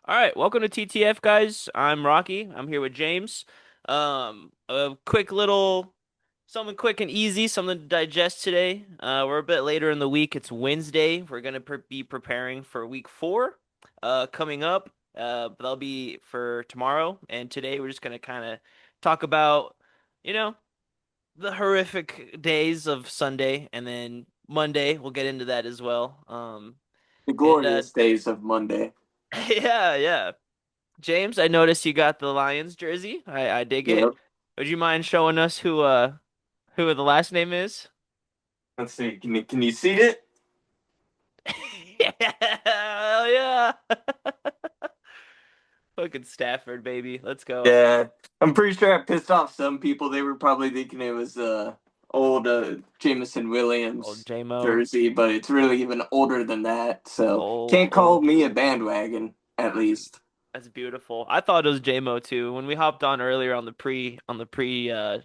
All right, welcome to TTF, guys. I'm Rocky. I'm here with James. A quick little something quick and easy, something to digest today. We're a bit later in the week. It's Wednesday. We're gonna be preparing for week four, coming up. But that'll be for tomorrow. And today we're just gonna kind of talk about, you know, the horrific days of Sunday, and then Monday. We'll get into that as well. The And glorious days of Monday. yeah, yeah. James, I noticed you got the Lions jersey. I dig it. Yep. Would you mind showing us who the last name is? Let's see. Can you see it? Hell yeah. Fucking Stafford, baby. Let's go. Yeah. I'm pretty sure I pissed off some people. They were probably thinking it was old Jameson Old Williams J-Mo. jersey, but it's really even older than that. So can't call Old. me a bandwagon, at least. That's beautiful. I thought it was J-Mo too. When we hopped on earlier on the pre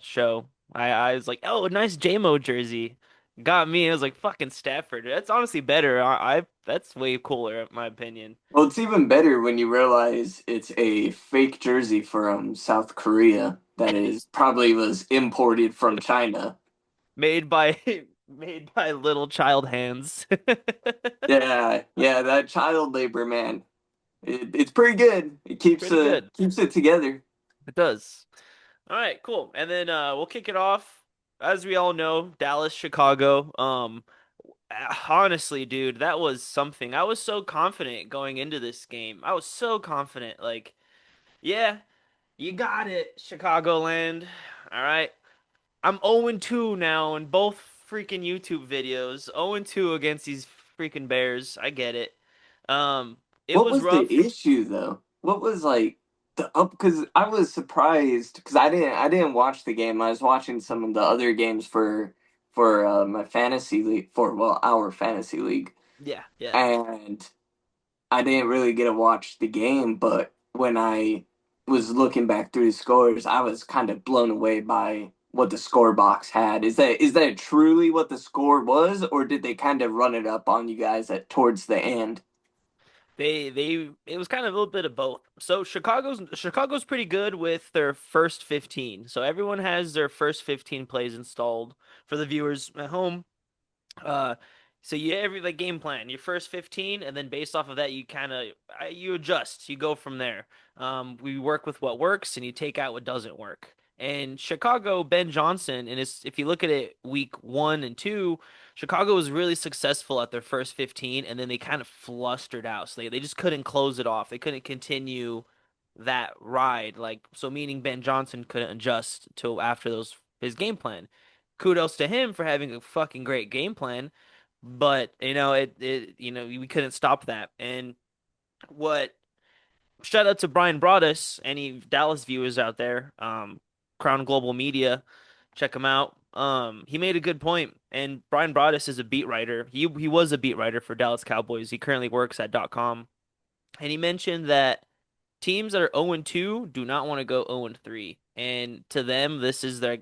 show, I was like, "Oh, nice J-Mo jersey." Got me. It was like fucking Stafford. That's honestly better. I that's way cooler in my opinion. Well, it's even better when you realize it's a fake jersey from South Korea that is probably was imported from China. Made by made by little child hands. Yeah, yeah, that child labor, man. It's pretty good. It keeps Pretty good. keeps it together. It does. All right, cool. And then we'll kick it off. As we all know, Dallas, Chicago. Honestly, dude, that was something. I was so confident going into this game. I was so confident. Like, yeah, you got it, Chicagoland. All right. I'm 0-2 now in both freaking YouTube videos. 0-2 against these freaking Bears. I get it. It What was was the rough. issue though? What was like the up? Because I was surprised because I didn't watch the game. I was watching some of the other games for my fantasy league for well our fantasy league, Yeah, yeah. and I didn't really get to watch the game. But when I was looking back through the scores, I was kind of blown away by what the score box had. Is that truly what the score was, or did they kind of run it up on you guys at towards the end? They it was kind of a little bit of both. So Chicago's pretty good with their first 15. So everyone has their first 15 plays installed for the viewers at home. Uh, so you every like game plan, your first 15, and then based off of that, you kind of you adjust, you go from there. We work with what works, and you take out what doesn't work. And Chicago, Ben Johnson, and it's if you look at it, week one and two, Chicago was really successful at their first 15, and then they kind of flustered out. So they just couldn't close it off. They couldn't continue that ride. Like so, meaning Ben Johnson couldn't adjust to after those his game plan. Kudos to him for having a fucking great game plan, but we couldn't stop that. And what shout out to Brian Broaddus, any Dallas viewers out there, Crown Global Media, check him out. He made a good point, and Brian Broaddus is a beat writer. He was a beat writer for Dallas Cowboys. He currently works at .com, and he mentioned that teams that are 0-2 do not want to go 0-3. And to them, this is a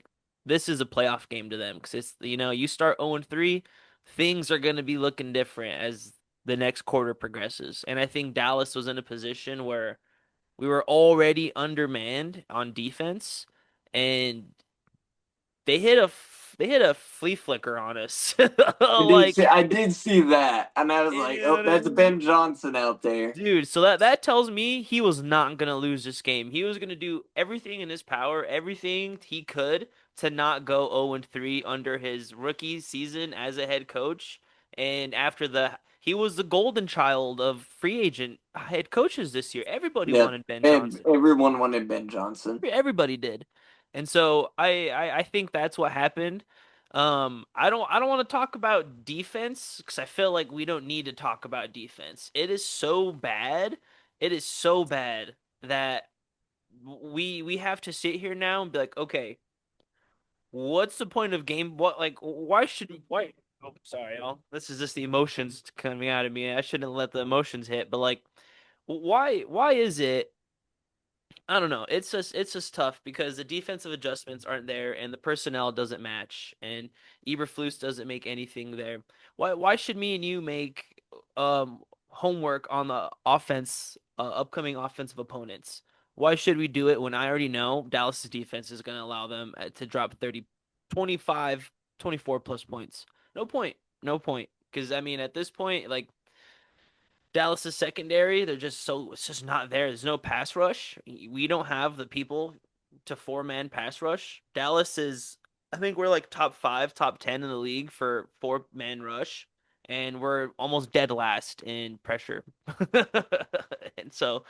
playoff game to them because it's you start 0-3, things are going to be looking different as the next quarter progresses. And I think Dallas was in a position where we were already undermanned on defense, and they hit a flea flicker on us. Like, I did see that, and I was like, you know "Oh, what I that's mean? Ben Johnson out there." Dude, so that tells me he was not gonna lose this game. He was gonna do everything in his power, everything he could to not go 0-3 under his rookie season as a head coach. And after he was the golden child of free agent head coaches this year. Everybody Yep, wanted Ben and Johnson. everyone wanted Ben Johnson. Everybody did. And so I think that's what happened. I don't want to talk about defense because I feel like we don't need to talk about defense. It is so bad. It is so bad that we have to sit here now and be like, okay, what's the point of game? What like why? Oh, sorry, y'all. This is just the emotions coming out of me. I shouldn't let the emotions hit, but like, why is it? I don't know. It's just tough because the defensive adjustments aren't there and the personnel doesn't match and Eberflus doesn't make anything there. Why should me and you make homework on the offense, upcoming offensive opponents. Why should we do it when I already know Dallas's defense is going to allow them to drop 30, 25, 24 plus points? No point. No point. Because, I mean, at this point, like, Dallas's secondary, they're just so it's just not there. There's no pass rush. We don't have the people to four-man pass rush. Dallas is, I think we're like top five, top 10 in the league for four-man rush, and we're almost dead last in pressure. And so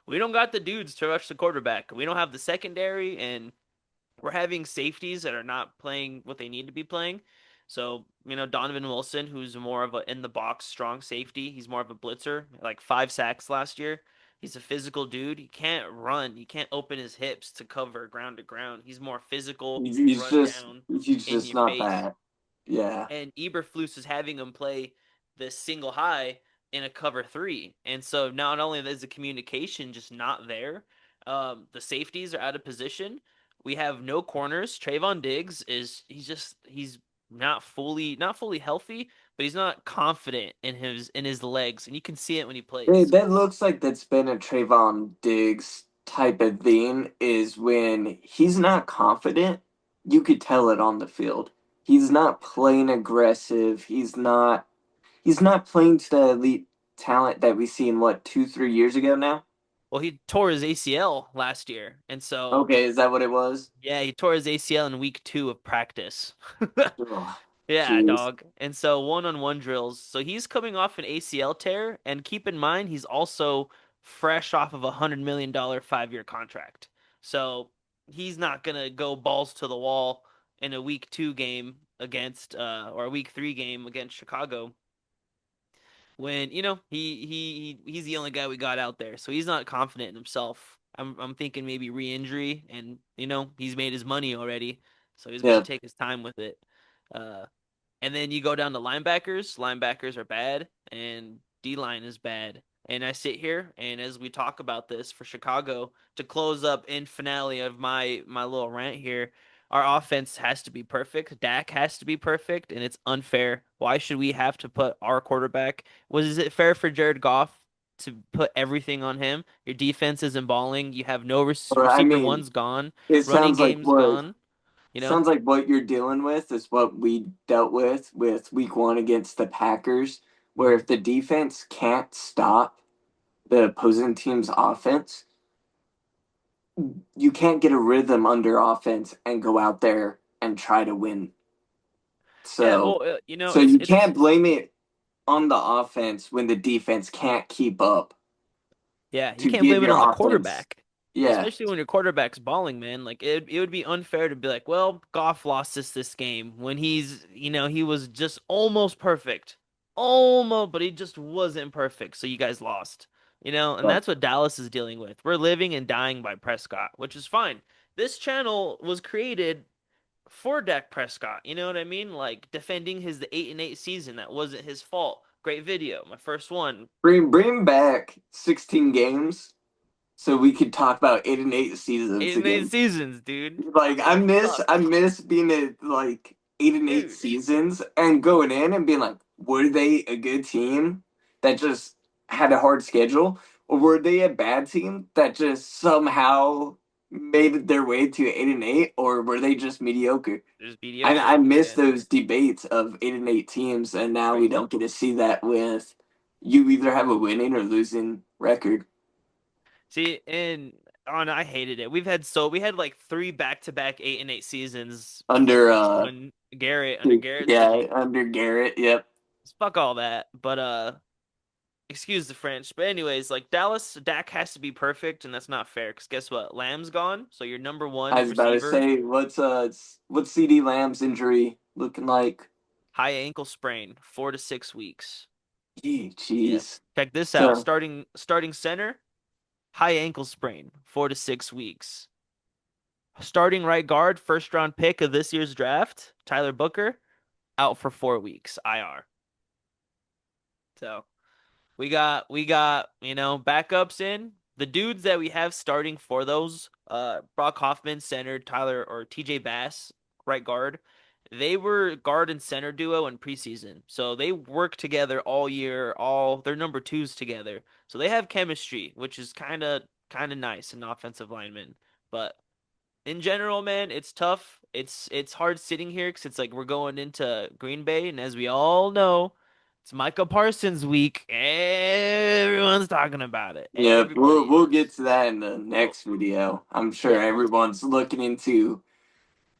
we don't got the dudes to rush the quarterback. We don't have the secondary, and we're having safeties that are not playing what they need to be playing. So, Donovan Wilson, who's more of a in the box strong safety, he's more of a blitzer, like 5 sacks last year. He's a physical dude. He can't run. He can't open his hips to cover ground to ground. He's more physical, run down He's in just your not face. that. Yeah. And Eberflus is having him play this single high in a cover three. And so not only is the communication just not there, the safeties are out of position. We have no corners. Trayvon Diggs he's not fully healthy, but he's not confident in his legs, and you can see it when he plays. That looks like that's been a Trayvon Diggs type of thing is when he's not confident, you could tell it on the field. He's not playing aggressive. He's not playing to the elite talent that we seen what 2, 3 years ago now. Well, he tore his ACL last year, and so Okay, is that what it was? yeah, he tore his ACL in week 2 of practice. Oh, Yeah, jeez. dog. And so one-on-one drills. So he's coming off an ACL tear, and keep in mind he's also fresh off of $100 million 5-year contract. So he's not gonna go balls to the wall in a week 2 game against or a week 3 game against Chicago when he's the only guy we got out there. So he's not confident in himself. I'm thinking maybe re-injury, and he's made his money already, so he's gonna Yeah, take his time with it. Uh and then you go down to linebackers. Linebackers are bad, and D line is bad. And I sit here, and as we talk about this for Chicago to close up in finale of my little rant here, our offense has to be perfect. Dak has to be perfect, and it's unfair. Why should we have to put our quarterback? Was it fair for Jared Goff to put everything on him? Your defense isn't balling. You have no or I receiver mean, one's gone. it Running sounds like game's what gone. You know. sounds like what you're dealing with is what we dealt with week one against the Packers, where Mhm. if the defense can't stop the opposing team's offense, you can't get a rhythm under offense and go out there and try to win. Yeah. So Well, so it's you it's can't blame it on the offense when the defense can't keep up Yeah, you to can't give blame it on the your offense. quarterback, Yeah. especially when your quarterback's balling, man. Like it would be unfair to be like, well, Goff lost us this game when he was just almost perfect, almost, but he just wasn't perfect. So you guys lost, and But that's what Dallas is dealing with. We're living and dying by Prescott, which is fine. This channel was created for Dak Prescott. You know what I mean? Like defending his the 8-8 season that wasn't his fault. Great video, my first one. bring back 16 games so we could talk about 8-8 seasons 8-8 again. seasons, dude. Like I They miss I sucked. miss being at like 8-8 Dude, seasons and going in and being like, were they a good team that just had a hard schedule, or were they a bad team that just somehow made their way to 8-8, or were they just mediocre? just I mediocre. miss And those debates of 8-8 teams, and now we right. don't get to see that with you either have a winning or losing record See, and I hated it. We had like three back-to-back 8-8 seasons under when Garrett under Garrett's yeah, tenure. under Garrett. Yep. Fuck all that. But excuse the French. But anyways, like Dak has to be perfect, and that's not fair. Because guess what? Lamb's gone, so your number I one was about to receiver, say, what's CD Lamb's injury looking like? high ankle sprain, 4 to 6 weeks. Gee, Yeah. jeez. Check this out. So Starting center, high ankle sprain, 4 to 6 weeks. Starting right guard, first round pick of this year's draft, Tyler Booker, out for 4 weeks, IR. So we got backups in. The dudes that we have starting for those, Brock Hoffman, center, Tyler or TJ Bass, right guard, They were guard and center duo in preseason. So they work together all year, all they're number twos together. So they have chemistry, which is kind of nice in offensive linemen. But in general, man, it's tough. It's hard sitting here because it's like we're going into Green Bay, and as we all know, it's Micah Parsons week. Everyone's talking about it. Yep, Everybody we'll get is. to that in the Well, next video. I'm sure yeah, everyone's looking into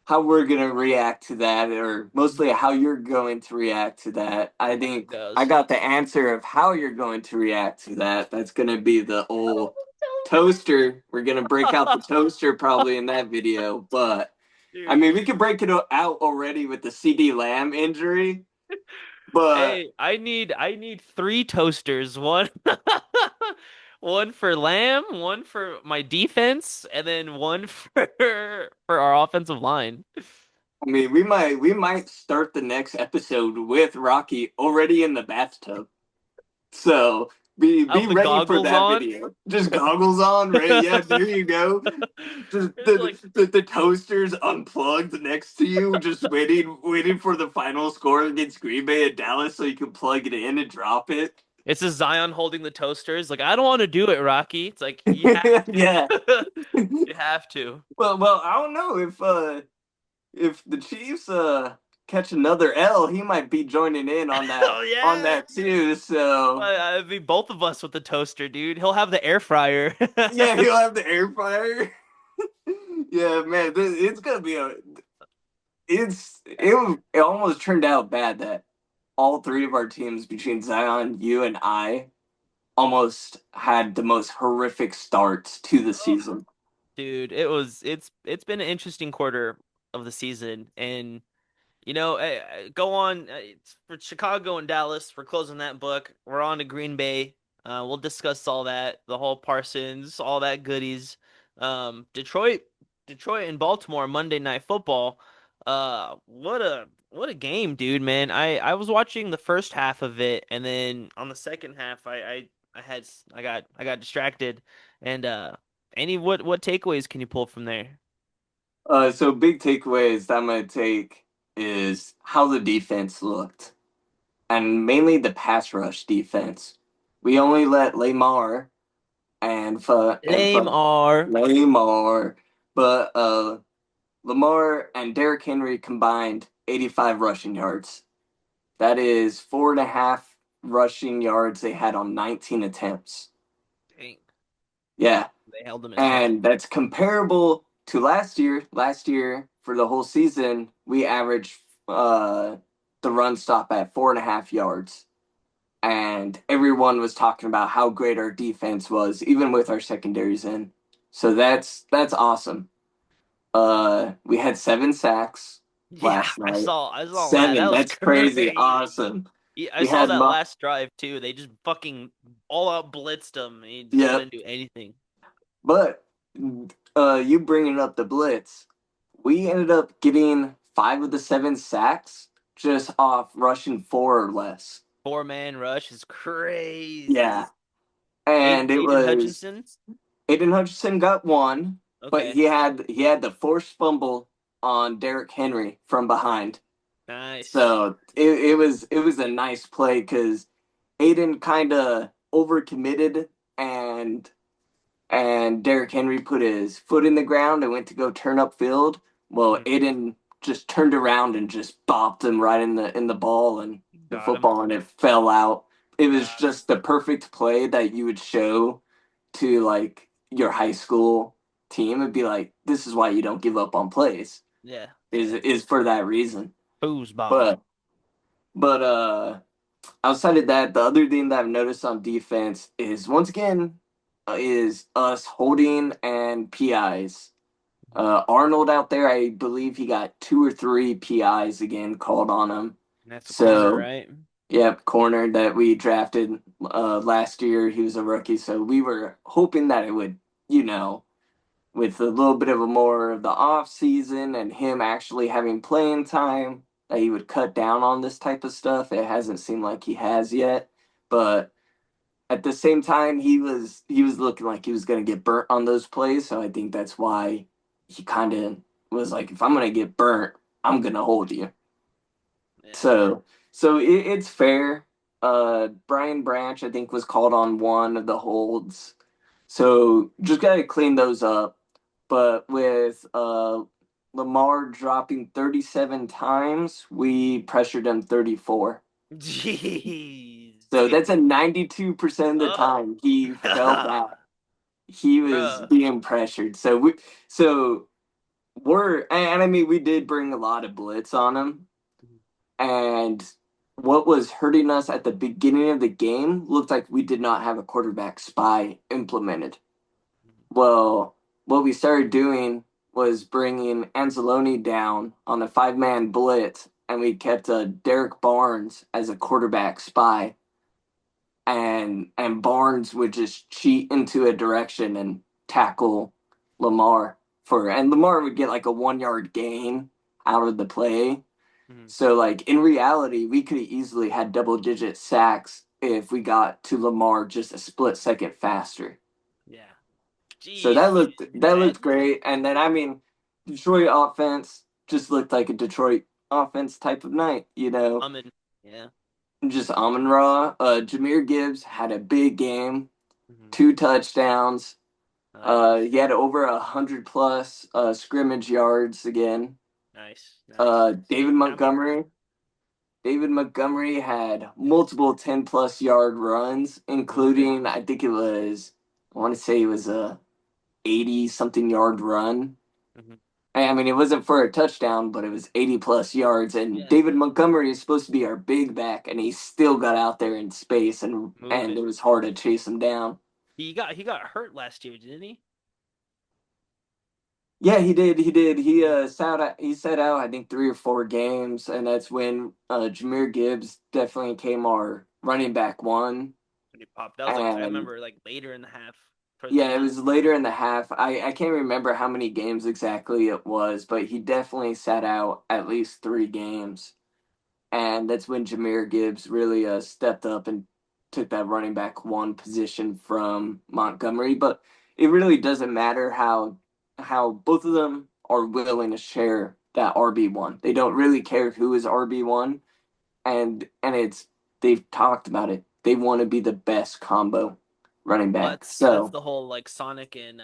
how we're gonna react to that, or mostly how you're going to react to that. I hope it think I goes. got the answer of how you're going to react to that. That's gonna be the old toaster. We're gonna break out the toaster probably in that video, but I Dude. mean, we could break it out already with the CD Lamb injury, but Hey, I need three toasters. One one for Lamb, one for my defense, and then one for our offensive line. I mean, we might start the next episode with Rocky already in the bathtub. So be Out the ready for goggles that on. video. Just goggles on, right? Yeah, there you go. Just It's like the toasters unplugged next to you, just waiting for the final score against Green Bay at Dallas, so you can plug it in and drop it. it's a Zion holding the toasters. Like I don't want to do it, Rocky. It's like you have Yeah. to. You have to. Well, I don't know if the Chiefs catch another L, he might be joining in Oh on yeah. that too. So I mean, both of us with the toaster, dude. He'll have the air fryer. yeah, he'll have the air fryer. Yeah, man, it's gonna be a it almost turned out bad that all three of our teams between Zion, you, and I almost had the most horrific starts to the season. Dude, it's been an interesting quarter of the season, and go on. It's for Chicago and Dallas. We're closing that book. We're on to Green Bay. We'll discuss all that, the whole Parsons, all that goodies. Detroit, Detroit and Baltimore Monday Night Football. What a game, dude, man. I was watching the first half of it, and then on the second half, I got distracted. And any what takeaways can you pull from there? So big takeaways that I'm gonna take is how the defense looked, and mainly the pass rush defense. We only let Lame R. Lamar, but Lamar and Derrick Henry combined 85 rushing yards. That is 4.5 rushing yards they had on 19 attempts. Dang, Yeah, they held him in check. and that's comparable to last year. Last year, for the whole season, we averaged the run stop at 4.5 yards. And everyone was talking about how great our defense was, even with our secondaries in. So that's awesome. We had 7 sacks Yeah, last night. I saw that. Seven, That was that's crazy, crazy. awesome. Yeah, I We saw had that last drive too. They just fucking all out blitzed him. He just yep. couldn't do anything. But you bringing up the blitz, we ended up getting 5 of the 7 sacks just off rushing four or less. Four-man rush is Yeah, crazy. and it Aiden was Hutchinson. Aiden Hutchinson got one, but Okay, he had the forced fumble on Derrick Henry from behind. nice. So it was a nice play because Aiden kind of overcommitted and Derrick Henry put his foot in the ground and went to go turn up field. Well, Mhm. Aiden just turned around and just bopped him right in the ball and the Got him. football, and it fell out. It was Got him. just the perfect play that you would show to like your high school team. It'd be like, this is why you don't give up on plays. Yeah, Is yeah. is for that reason. Foosball. But but outside of that, the other thing that I've noticed on defense is once again is us holding and PIs. Arnold out there, I believe he got 2 or 3 PIs again called on him. And that's a corner, So, right? yep, corner that we drafted last year. He was a rookie, so we were hoping that it would, you know, with a little bit of a more of the off season and him actually having playing time, that he would cut down on this type of stuff. It hasn't seemed like he has yet, but at the same time, he was looking like he was going to get burnt on those plays. So I think that's why he kind of was like, if I'm going to get burnt, I'm going to hold you. Yeah. So it's fair. Brian Branch, I think, was called on one of the holds. So just gotta clean those up. But with Lamar dropping 37 times, we pressured him 34. Jeez, So dude. that's a 92% of the Oh, time he fell back. He was bruh. being pressured. So and I mean we did bring a lot of blitz on him. And what was hurting us at the beginning of the game looked like we did not have a quarterback spy implemented. Well, what we started doing was bringing Anzalone down on a 5-man blitz, and we kept Derek Barnes as a quarterback spy, and Barnes would just cheat into a direction and tackle Lamar and Lamar would get like a 1 yard gain out of the play. Mhm. So like in reality, we could have easily had double-digit sacks if we got to Lamar just a split second faster. Yeah. So Jeez, dude. that looked Imagine great. And then I mean, Detroit offense just looked like a Detroit offense type of night, humming. Yeah. just Amon Ra. Jameer Gibbs had a big game, Mhm. 2 touchdowns. Nice. He had over 100 plus scrimmage yards again. Nice. Nice. David See, count me in. Montgomery. David Montgomery had multiple 10 plus yard runs, Moving. including I want to say it was a 80 something yard run. Hmm. I mean, it wasn't for a touchdown, but it was 80 plus yards. And Yeah. David Montgomery is supposed to be our big back, and he still got out there in space, and Moving. it was hard to chase him down. He got hurt last year, didn't he? Yeah, he did. He did. Yeah. He sat out I think 3 or 4 games, and that's when Jameer Gibbs definitely came our running back one. When he popped. That was like I And remember like later in the half, towards yeah, the it end. was later in the half. I can't remember how many games exactly it was, but he definitely sat out at least 3 games. And that's when Jameer Gibbs really stepped up and took that running back one position from Montgomery. But it really doesn't matter how both of them are willing to share that RB1. They don't really care who is RB1, and it's they've talked about it. They want to be the best combo running Well, back. that's So the whole like Sonic and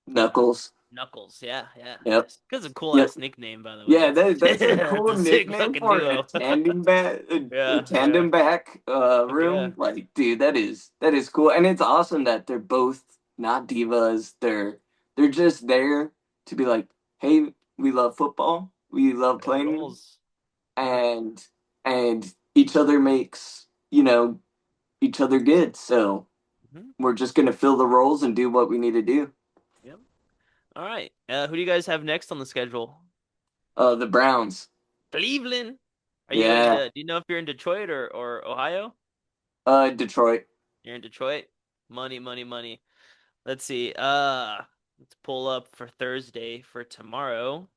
Knuckles. Knuckles. Yeah, yeah. Yep. That's a cool Yep. ass nickname, by the Yeah, way. that's a It's cool a sick nickname fucking for a duo. tandem back, a Yeah, yeah. tandem back Fuck yeah. room. Like, dude, that is cool, and it's awesome that they're both not divas. They're just there to be like, hey, we love football, we love It playing, rolls. Yep. and and each other makes each other good. So Hmm. we're just gonna fill the roles and do what we need to do. Yep. All right. Who do you guys have next on the schedule? The Browns, Cleveland. Are you in yeah, do you know if you're in Detroit or Ohio? Detroit. You're in Detroit? Money, money, money. Let's see. Let's pull up for Thursday for tomorrow.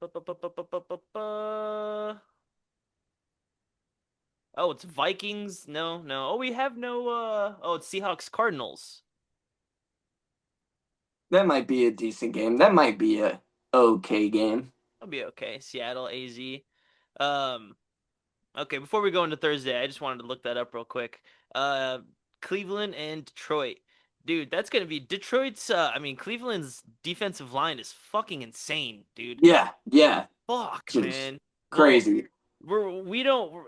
Ba-ba-ba-ba-ba-ba-ba. Oh, it's Vikings. No, no. Oh, we have no oh, it's Seahawks Cardinals. That might be a decent game. That might be a okay game. That'll be okay. Seattle AZ. Um okay, before we go into Thursday, I just wanted to look that up real quick. Uh Cleveland and Detroit. Dude, that's gonna be Detroit's I mean Cleveland's defensive line is fucking insane, dude. Yeah, yeah, Fuck, just man. Well, crazy. we don't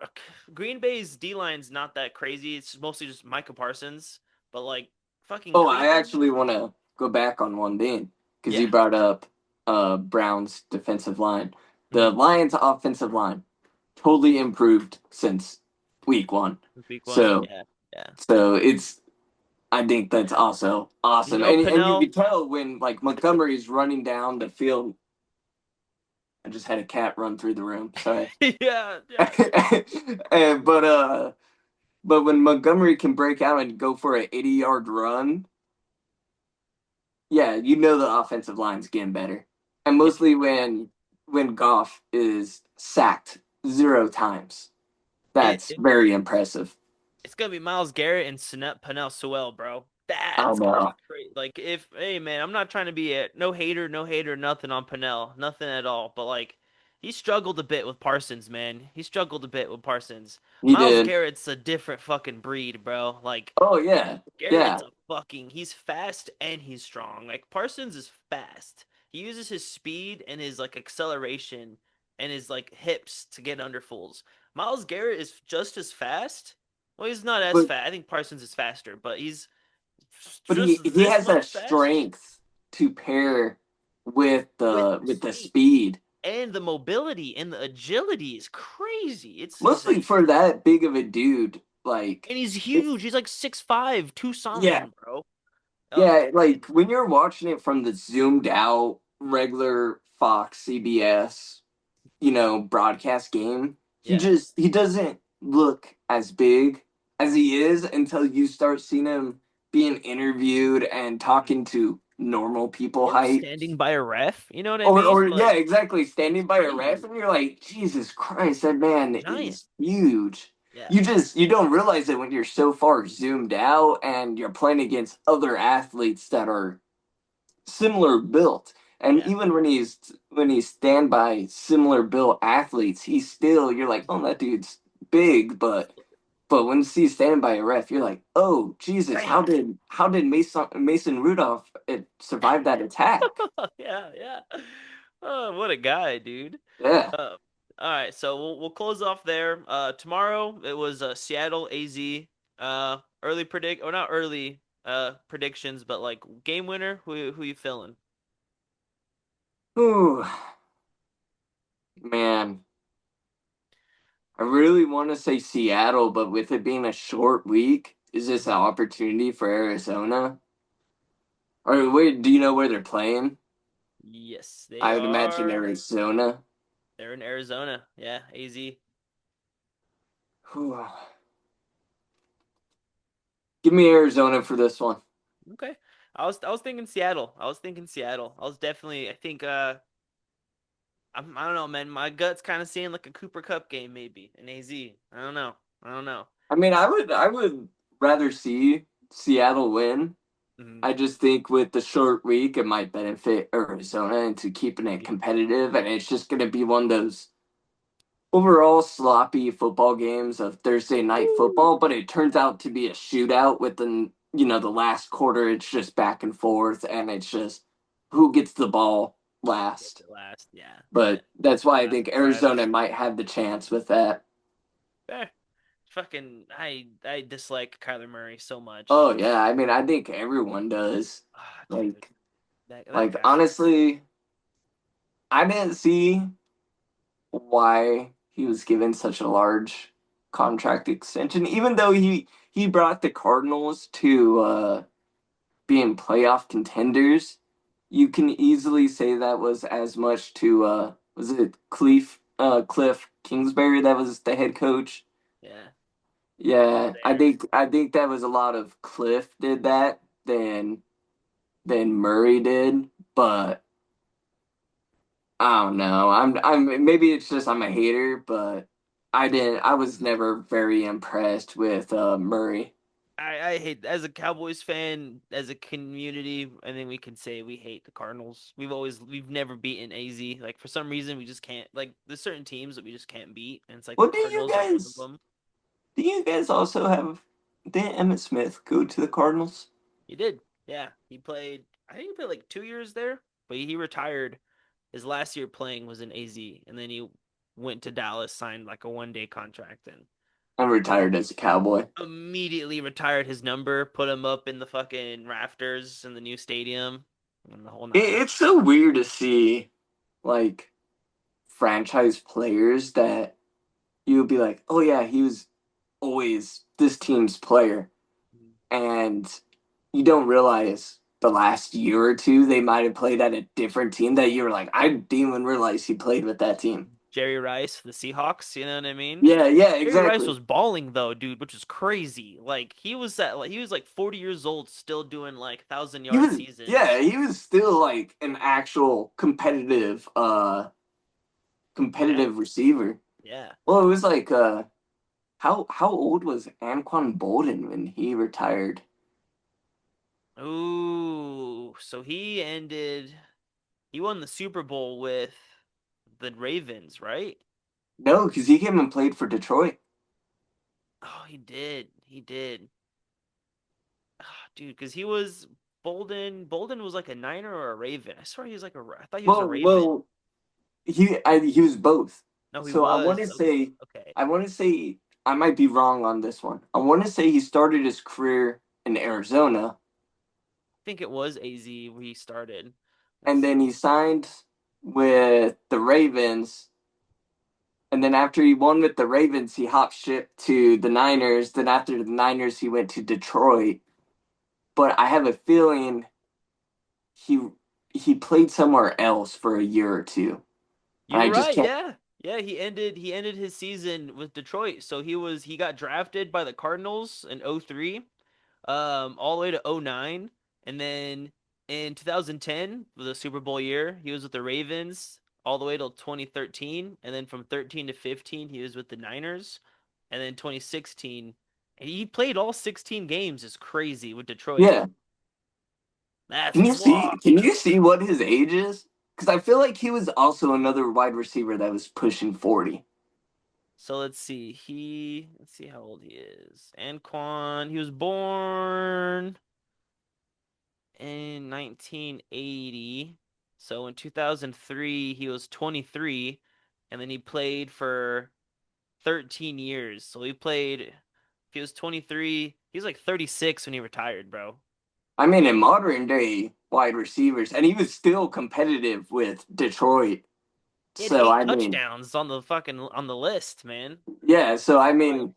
Green Bay's D line's not that crazy. It's mostly just Micah Parsons, but like fucking Oh, I Cleveland. actually want to go back on one thing because Yeah. you brought up Brown's defensive line. The Hmm. Lions' offensive line totally improved since week one. Week one. So, Yeah. Yeah. so it's I think that's also You awesome, know and you Pinnell. can tell when like Montgomery's running down the field. I just had a cat run through the room. Sorry. Yeah, yeah. But when Montgomery can break out and go for an 80-yard run, yeah, the offensive line's getting better. And It's mostly when Goff is sacked 0 times. That's it very impressive. it's gonna be Miles Garrett and Pinnell Sewell, bro. I That's gonna be know. great. Like hey man, I'm not trying to be no hater, nothing on Pinnell, nothing at all. But like he struggled a bit with Parsons, man. He struggled a bit with Parsons. He Miles did. Garrett's a different fucking breed, bro. Like Oh yeah, Garrett's yeah. a fucking he's fast and he's strong. Like Parsons is fast. He uses his speed and his like acceleration and his like hips to get under fools. Miles Garrett is just as fast. Well, he's not as But fast. I think Parsons is faster, but he's but just he this has that much fast strength to pair with the with the speed speed. and the mobility and the agility is crazy. It's Mostly insane. for that big of a dude, like And he's it's huge. He's like 6'5", two yeah, something, bro. Oh, yeah. Like when you're watching it from the zoomed out regular Fox CBS, broadcast game, yeah. he doesn't look as big as he is until you start seeing him being interviewed and talking to normal people Him height. standing by a ref, you know what I mean? Or yeah, Like, exactly. it's Standing by a ref, crazy. and you're like, Jesus Christ, that man Giant. is huge. Yeah. You don't realize it when you're so far zoomed out and you're playing against other athletes that are similar built. And Yeah. even when he's stand by similar built athletes, he's still you're like, oh, that dude's big, but when he's standing by a ref, you're like, oh Jesus, Bam. how did Mason Rudolph survive that attack? Yeah, yeah. Oh, what a guy, dude. Yeah. Uh, all right, so we'll close off there. Tomorrow it was Seattle AZ. Early predict or not early predictions, but like game winner. Who you feeling? Ooh, man. I really want to say Seattle, but with it being a short week, is this an Mhm. opportunity for Arizona? Or wait, do you know where they're playing? Yes, they I would imagine are. Arizona. They're in Arizona. Yeah, AZ. Whew. Give me Arizona for this one. Okay. I was thinking Seattle. I was thinking Seattle. I was definitely I think I don't know, man. My gut's kind of seeing like a Cooper Cup game maybe in AZ. I don't know. I don't know. I mean, I would rather see Seattle win. Mhm. I just think with the short week, it might benefit Arizona into keeping it competitive, and it's just going to be one of those overall sloppy football games of Thursday night Ooh. football, but it turns out to be a shootout within, the last quarter. It's just back and forth, and it's just who gets the ball Gets last. it last. Yeah. But that's why I Last think Arizona drives. might have the chance with that. Fair. Fucking I dislike Kyler Murray so Oh much. yeah, I mean I think everyone does. Ah, dude. Like That like guy. honestly, I didn't see why he was given such a large contract extension, even though he brought the Cardinals to being playoff contenders. You can easily say that was as much to was it Cliff Kingsbury that was the head coach? Yeah. He was Yeah, there. I think that was a lot of Cliff did that than Murray did, but I don't know. I'm maybe it's just I'm a hater, but I was never very impressed with Murray. I hate as a Cowboys fan, as a community, I think we can say we hate the Cardinals. We've never beaten AZ. Like for some reason we just can't like there's certain teams that we just can't beat, and it's like the What Cardinals are one of them. do you guys also have didn't Emmett Smith go to the Cardinals? He did. Yeah. He played I think he played like 2 years there, but he retired. His last year playing was in AZ, and then he went to Dallas, signed like a 1 day contract, and And retired as a Cowboy. immediately retired his number, put him up in the fucking rafters in the new stadium, and the whole nine. It's so weird to see like franchise players that you would be like, oh yeah, he was always this team's player, and you don't realize the last year or two they might have played at a different team that you were like, I didn't even realize he played with that team. Jerry Rice, the Seahawks, you know what I mean? Yeah, yeah, Jerry Rice exactly. was balling though, dude, which is crazy. Like he was like 40 years old, still doing like 1,000 yard Yeah, seasons. he was still like an actual Yeah, competitive receiver. yeah. Well, it was like how old was Anquan Bolden when he retired? Ooh, so he won the Super Bowl with the Ravens, right? No, because he came and played for Detroit. Oh, he did. He did. Ah, dude, because he was Bolden. Bolden was like a Niner or a Raven. I swear he was like a. I thought he was a Well, Raven. well, he was both. No, he So was. Okay. I want to say I might be wrong on this one. I want to say he started his career in Arizona, I think it was AZ where he started. Let's and then see. he signed with the Ravens. And then after he won with the Ravens, he hop shipped to the Niners. Then after the Niners, he went to Detroit. But I have a feeling he he played somewhere else for a year or two. And You I were just right. can't. Yeah. Yeah, he ended his season with Detroit. So he got drafted by the Cardinals in '03, all the way to '09, and then in 2010, the Super Bowl year, he was with the Ravens all the way till 2013, and then from 13 to 15 he was with the Niners, and then 2016 and he played all 16 games. Is crazy with Detroit. Yeah. That's wild. Can you see what his age is? Because I feel like he was also another wide receiver that was pushing 40. So let's see how old he is. Anquan, he was born in 1980. So in 2003, he was 23, and then he played for 13 years. So if he was 23, he was like 36 when he retired, bro. I mean, in modern day wide receivers, and he was still competitive with Detroit. He had So, eight I mean, touchdowns on the list, man. yeah. So, I Wild. mean,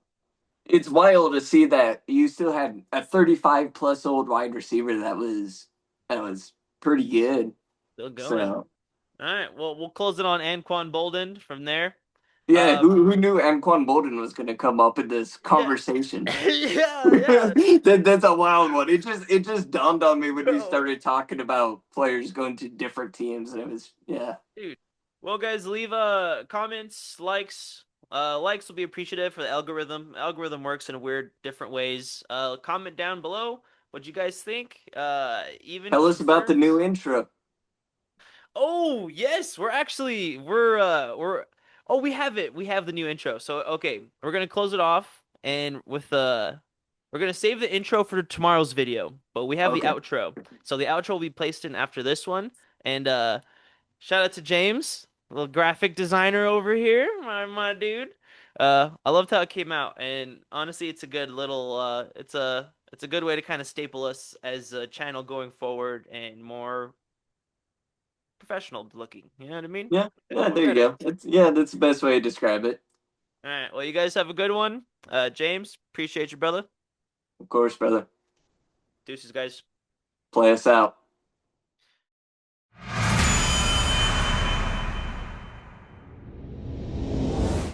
it's wild to see that you still had a 35 plus old wide receiver that was pretty good. Still going. So, All right, well, we'll close it on Anquan Bolden from there. yeah, Um, who knew Anquan Bolden was going to come up in this yeah, conversation? yeah, yeah, That's a wild one. It just dawned on me when we bro, started talking about players going to different teams, and it was yeah. dude. Well, guys, leave comments, likes. Likes will be appreciative for the algorithm. Algorithm works in weird, different ways. Comment down below what you guys think. Even Tell us about the new concerns. intro. Oh, yes, we're oh, we have it. We have the new intro. So, okay, we're going to close it off and we're going to save the intro for tomorrow's video, but we have the Okay. outro. So the outro will be placed in after this one. And shout out to James, little graphic designer over here, my dude. I loved how it came out, and honestly, it's a good little it's a good way to kind of staple us as a channel going forward and more professional looking. You know what I mean? Yeah. Yeah. More There you better. go. That's the best way to describe it. All right. Well, you guys have a good one. James, appreciate you, brother. Of course, brother. Deuces, guys. Play us out.